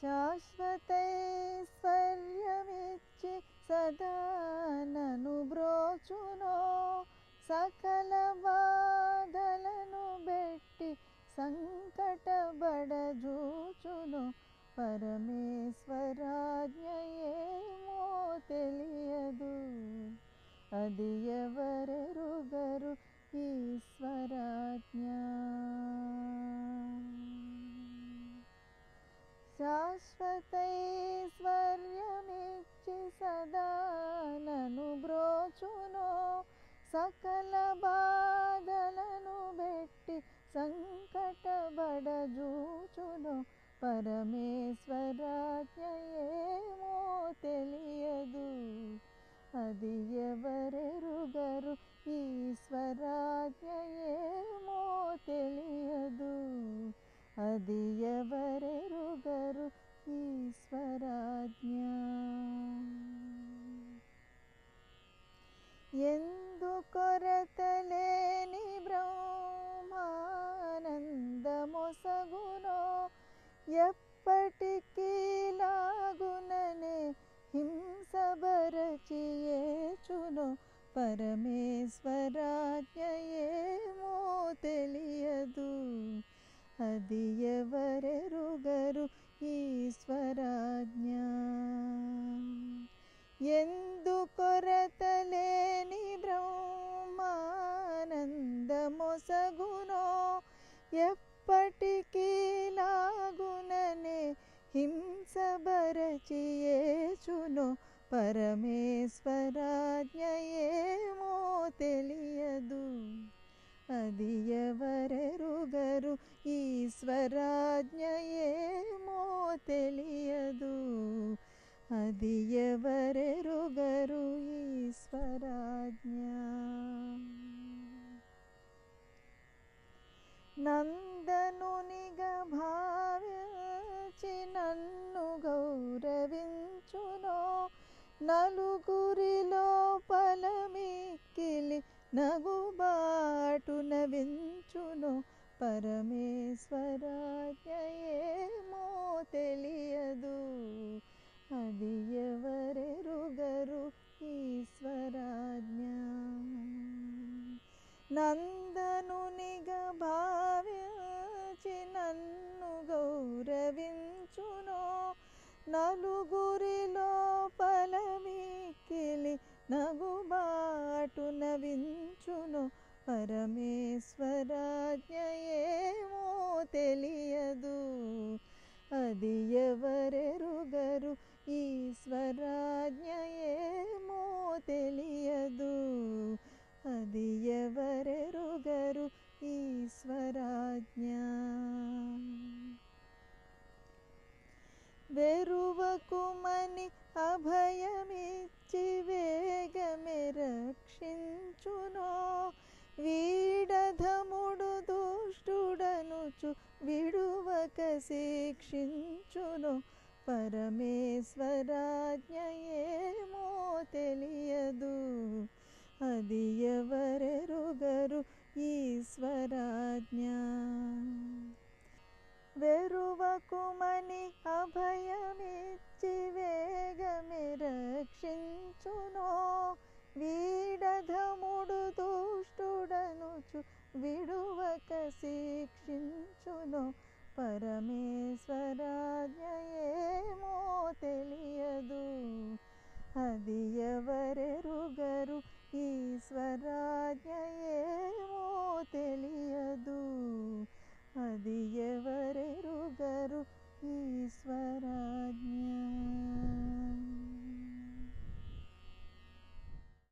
శాశ్వతైశ్వర్యమిచ్చి సదా నన్ను బ్రోచునో, సకల బాధలను బెట్టి సంకటబడజూచును. పరమేశ్వరాజ్ఞయేమో తెలియదు, అది ఎవరెరుగరు ఈశ్వరాజ్ఞ. శాశ్వతైశ్వర్యమిచ్చి సదా నన్ను బ్రోచునో, సకల బాధలను బెట్టి సంకటబడజూచును. పరమేశ్వరాజ్ఞయేమో తెలియదు, అది ఎవరెరుగరు ఈశ్వరాజ్ఞయేమో తెలియదు, అది ఎవరెరుగరు ఈశ్వరాజ్ఞ. ఎందు కొరత లేని బ్రహ్మానందమొసగునో, ఎప్పటికీ లాగుననే హింసబరచియేచునో. పరమేశ్వరాజ్ఞయేమో తెలియదు, అది ఎవరెరుగరు ఈశ్వరాజ్ఞ. ఎందు కొరత లేని బ్రహ్మానందమొసగునో, ఎప్పటికీ లాగుననే హింసబరచియేచునో. పరమేశ్వరాజ్ఞయేమో తెలియదు, అది ఎవరెరుగరు ఈశ్వరాజ్ఞయేమో తెలియదు, అది ఎవరెరుగరు ఈశ్వరాజ్ఞ. నందనునిగా భావించి నన్ను గౌరవించునో, నలుగురిలో పలమిక్కిలి నగుబాటున వించునో. పరమేశ్వరాజ్ఞయేమో తెలియదు, అది ఎవరెరుగరు ఈశ్వరాజ్ఞ. నందనునిగా భావించి నన్ను గౌరవించునో, నలుగురిలో పలమిక్కిలి నగుబాటున వించునో. పరమేశ్వరాజ్ఞయేమో తెలియదు, అది ఎవరెరుగరు ఈశ్వరాజ్ఞయేమో తెలియదు, అది ఎవరెరుగరు ఈశ్వరాజ్ఞ. వెరువకుమని అభయమిచ్చి వేగమే రక్షించునో, వీడధముడు దుష్టుడనుచు విడువక శిక్షించునో. పరమేశ్వరాజ్ఞయేమో తెలియదు, అది ఎవరెరుగరు ఈశ్వరాజ్ఞ. వెరువకుమని అభయమిచ్చి వేగమే రక్షించునో, వీడధముడు దుష్టుడనుచు విడువక శిక్షించునో. పరమేశ్వరాజ్ఞయేమో తెలియదు, అది ఎవరెరుగరు ఈశ్వరాజ్ఞయేమో తెలియదు.